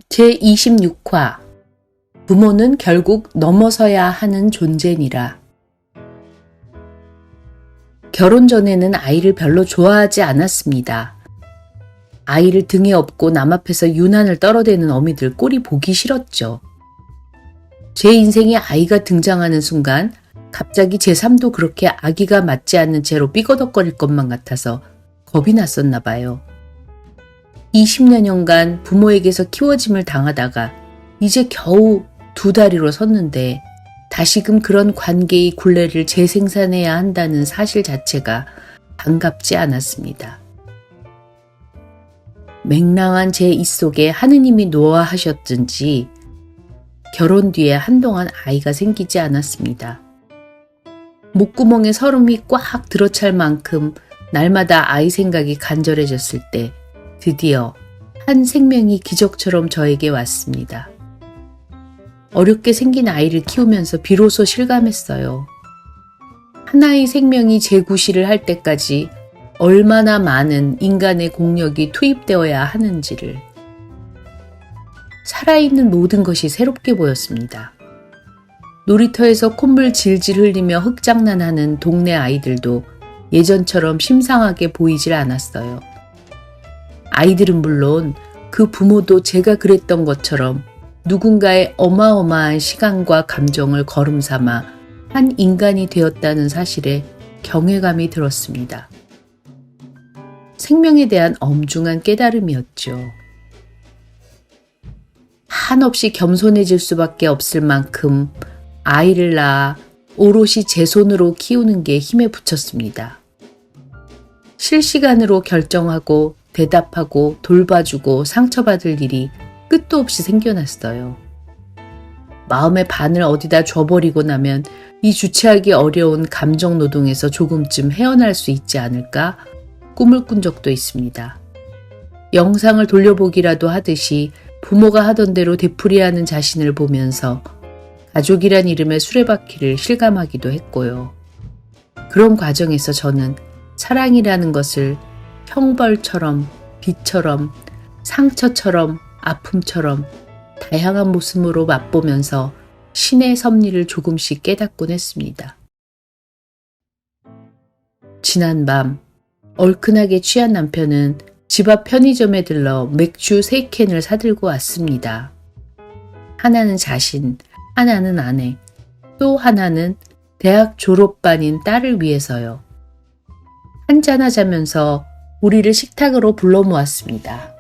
제26화 부모는 결국 넘어서야 하는 존재니라. 결혼 전에는 아이를 별로 좋아하지 않았습니다. 아이를 등에 업고 남 앞에서 유난을 떨어대는 어미들 꼴이 보기 싫었죠. 제 인생에 아이가 등장하는 순간 갑자기 제 삶도 그렇게 아기가 맞지 않는 채로 삐거덕거릴 것만 같아서 겁이 났었나 봐요. 20여 년간 부모에게서 키워짐을 당하다가 이제 겨우 두 다리로 섰는데 다시금 그런 관계의 굴레를 재생산해야 한다는 사실 자체가 반갑지 않았습니다. 맹랑한 제 입속에 하느님이 노하하셨든지 결혼 뒤에 한동안 아이가 생기지 않았습니다. 목구멍에 설움이 꽉 들어찰 만큼 날마다 아이 생각이 간절해졌을 때 드디어 한 생명이 기적처럼 저에게 왔습니다. 어렵게 생긴 아이를 키우면서 비로소 실감했어요. 하나의 생명이 재구실을 할 때까지 얼마나 많은 인간의 공력이 투입되어야 하는지를. 살아있는 모든 것이 새롭게 보였습니다. 놀이터에서 콧물 질질 흘리며 흙장난하는 동네 아이들도 예전처럼 심상하게 보이질 않았어요. 아이들은 물론 그 부모도 제가 그랬던 것처럼 누군가의 어마어마한 시간과 감정을 거름삼아 한 인간이 되었다는 사실에 경외감이 들었습니다. 생명에 대한 엄중한 깨달음이었죠. 한없이 겸손해질 수밖에 없을 만큼 아이를 낳아 오롯이 제 손으로 키우는 게 힘에 부쳤습니다. 실시간으로 결정하고 대답하고 돌봐주고 상처받을 일이 끝도 없이 생겨났어요. 마음의 반을 어디다 줘버리고 나면 이 주체하기 어려운 감정 노동에서 조금쯤 헤어날 수 있지 않을까 꿈을 꾼 적도 있습니다. 영상을 돌려보기라도 하듯이 부모가 하던 대로 되풀이하는 자신을 보면서 가족이란 이름의 수레바퀴를 실감하기도 했고요. 그런 과정에서 저는 사랑이라는 것을 형벌처럼, 빛처럼, 상처처럼, 아픔처럼 다양한 모습으로 맛보면서 신의 섭리를 조금씩 깨닫곤 했습니다. 지난 밤 얼큰하게 취한 남편은 집 앞 편의점에 들러 맥주 3캔을 사들고 왔습니다. 하나는 자신, 하나는 아내, 또 하나는 대학 졸업반인 딸을 위해서요. 한잔하자면서 우리를 식탁으로 불러 모았습니다.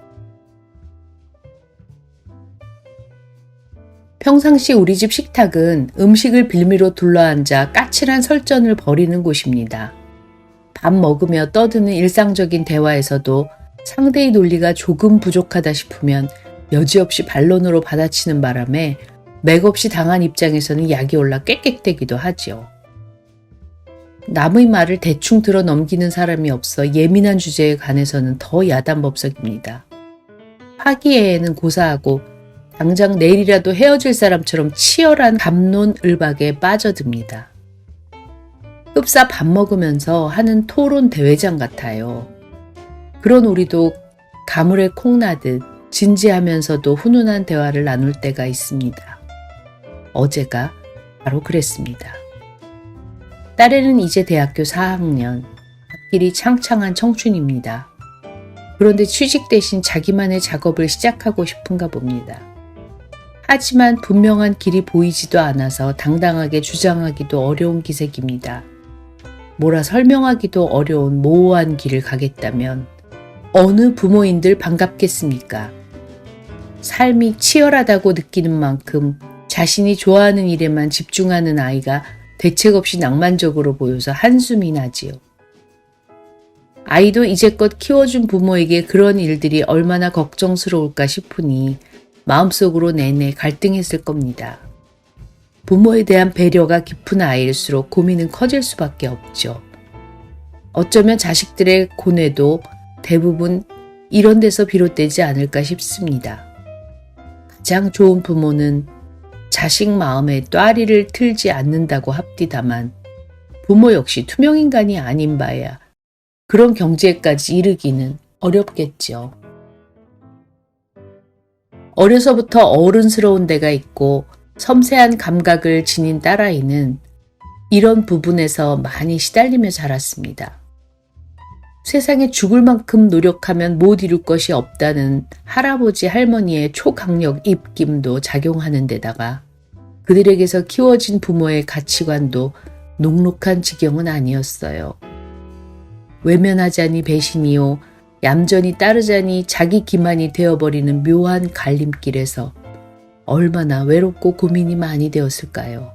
평상시 우리 집 식탁은 음식을 빌미로 둘러앉아 까칠한 설전을 벌이는 곳입니다. 밥 먹으며 떠드는 일상적인 대화에서도 상대의 논리가 조금 부족하다 싶으면 여지없이 반론으로 받아치는 바람에 맥없이 당한 입장에서는 약이 올라 꽥꽥대기도 하지요. 남의 말을 대충 들어 넘기는 사람이 없어 예민한 주제에 관해서는 더 야단법석입니다. 화기애애는 고사하고 당장 내일이라도 헤어질 사람처럼 치열한 갑론을박에 빠져듭니다. 흡사 밥 먹으면서 하는 토론 대회장 같아요. 그런 우리도 가물에 콩나듯 진지하면서도 훈훈한 대화를 나눌 때가 있습니다. 어제가 바로 그랬습니다. 딸애는 이제 대학교 4학년, 앞길이 창창한 청춘입니다. 그런데 취직 대신 자기만의 작업을 시작하고 싶은가 봅니다. 하지만 분명한 길이 보이지도 않아서 당당하게 주장하기도 어려운 기색입니다. 뭐라 설명하기도 어려운 모호한 길을 가겠다면 어느 부모인들 반갑겠습니까? 삶이 치열하다고 느끼는 만큼 자신이 좋아하는 일에만 집중하는 아이가 대책 없이 낭만적으로 보여서 한숨이 나지요. 아이도 이제껏 키워준 부모에게 그런 일들이 얼마나 걱정스러울까 싶으니 마음속으로 내내 갈등했을 겁니다. 부모에 대한 배려가 깊은 아이일수록 고민은 커질 수밖에 없죠. 어쩌면 자식들의 고뇌도 대부분 이런 데서 비롯되지 않을까 싶습니다. 가장 좋은 부모는 자식 마음에 또아리를 틀지 않는다고 합디다만 부모 역시 투명인간이 아닌 바야 그런 경지에까지 이르기는 어렵겠죠. 어려서부터 어른스러운 데가 있고 섬세한 감각을 지닌 딸아이는 이런 부분에서 많이 시달리며 자랐습니다. 세상에 죽을 만큼 노력하면 못 이룰 것이 없다는 할아버지 할머니의 초강력 입김도 작용하는 데다가 그들에게서 키워진 부모의 가치관도 녹록한 지경은 아니었어요. 외면하자니 배신이요, 얌전히 따르자니 자기 기만이 되어버리는 묘한 갈림길에서 얼마나 외롭고 고민이 많이 되었을까요?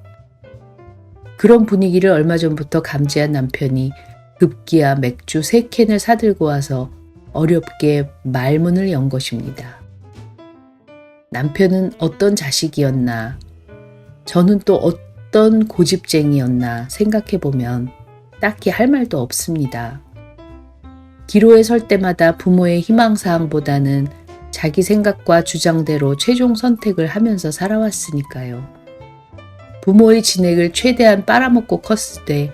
그런 분위기를 얼마 전부터 감지한 남편이 급기야 맥주 3캔을 사들고 와서 어렵게 말문을 연 것입니다. 남편은 어떤 자식이었나, 저는 또 어떤 고집쟁이였나 생각해보면 딱히 할 말도 없습니다. 기로에 설 때마다 부모의 희망사항보다는 자기 생각과 주장대로 최종 선택을 하면서 살아왔으니까요. 부모의 진액을 최대한 빨아먹고 컸을 때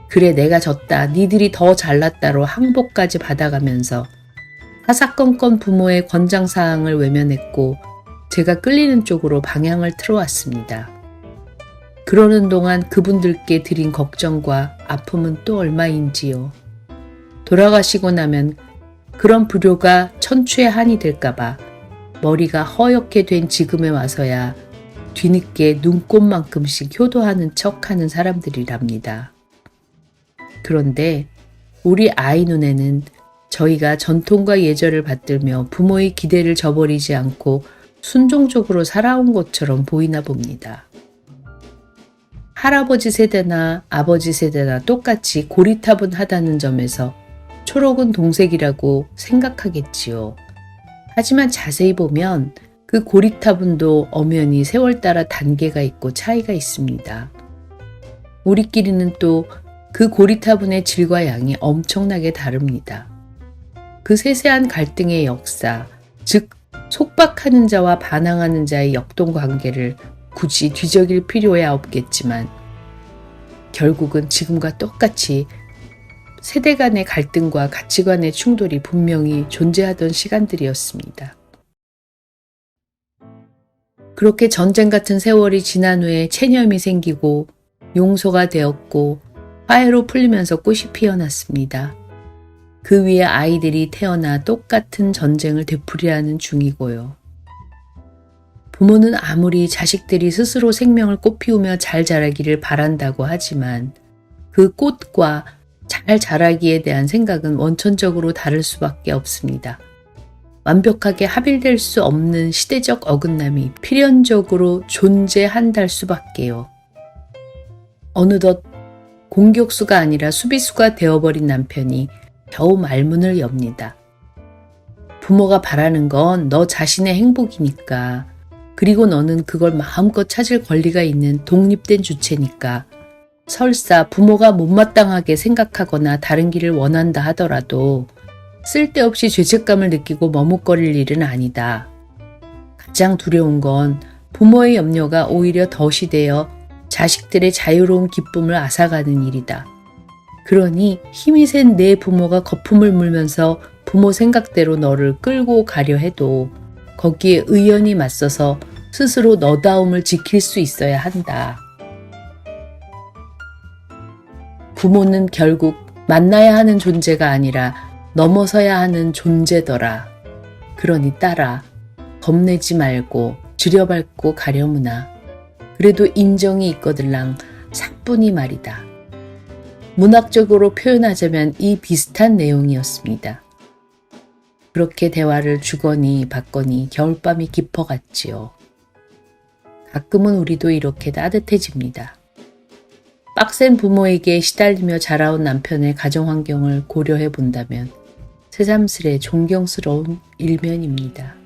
그래 내가 졌다, 니들이 더 잘났다로 항복까지 받아가면서 사사건건 부모의 권장사항을 외면했고 제가 끌리는 쪽으로 방향을 틀어왔습니다. 그러는 동안 그분들께 드린 걱정과 아픔은 또 얼마인지요. 돌아가시고 나면 그런 불효가 천추의 한이 될까봐 머리가 허옇게 된 지금에 와서야 뒤늦게 눈곱만큼씩 효도하는 척하는 사람들이랍니다. 그런데 우리 아이 눈에는 저희가 전통과 예절을 받들며 부모의 기대를 저버리지 않고 순종적으로 살아온 것처럼 보이나 봅니다. 할아버지 세대나 아버지 세대나 똑같이 고리타분하다는 점에서 초록은 동색이라고 생각하겠지요. 하지만 자세히 보면 그 고리타분도 엄연히 세월 따라 단계가 있고 차이가 있습니다. 우리끼리는 또 그 고리타분의 질과 양이 엄청나게 다릅니다. 그 세세한 갈등의 역사, 즉 속박하는 자와 반항하는 자의 역동관계를 굳이 뒤적일 필요야 없겠지만 결국은 지금과 똑같이 세대 간의 갈등과 가치관의 충돌이 분명히 존재하던 시간들이었습니다. 그렇게 전쟁 같은 세월이 지난 후에 체념이 생기고 용서가 되었고 화해로 풀리면서 꽃이 피어났습니다. 그 위에 아이들이 태어나 똑같은 전쟁을 되풀이하는 중이고요. 부모는 아무리 자식들이 스스로 생명을 꽃피우며 잘 자라기를 바란다고 하지만 그 꽃과 잘 자라기에 대한 생각은 원천적으로 다를 수밖에 없습니다. 완벽하게 합일될 수 없는 시대적 어긋남이 필연적으로 존재한달 수밖에요. 어느덧 공격수가 아니라 수비수가 되어버린 남편이 겨우 말문을 엽니다. 부모가 바라는 건 너 자신의 행복이니까, 그리고 너는 그걸 마음껏 찾을 권리가 있는 독립된 주체니까 설사 부모가 못마땅하게 생각하거나 다른 길을 원한다 하더라도 쓸데없이 죄책감을 느끼고 머뭇거릴 일은 아니다. 가장 두려운 건 부모의 염려가 오히려 덫이 되어 자식들의 자유로운 기쁨을 앗아가는 일이다. 그러니 힘이 센 내 부모가 거품을 물면서 부모 생각대로 너를 끌고 가려 해도 거기에 의연히 맞서서 스스로 너다움을 지킬 수 있어야 한다. 부모는 결국 만나야 하는 존재가 아니라 넘어서야 하는 존재더라. 그러니 딸아, 겁내지 말고 줄여밟고 가려무나. 그래도 인정이 있거들랑 사뿐히 말이다. 문학적으로 표현하자면 이 비슷한 내용이었습니다. 그렇게 대화를 주거니 받거니 겨울밤이 깊어갔지요. 가끔은 우리도 이렇게 따뜻해집니다. 빡센 부모에게 시달리며 자라온 남편의 가정환경을 고려해 본다면 새삼스레 존경스러운 일면입니다.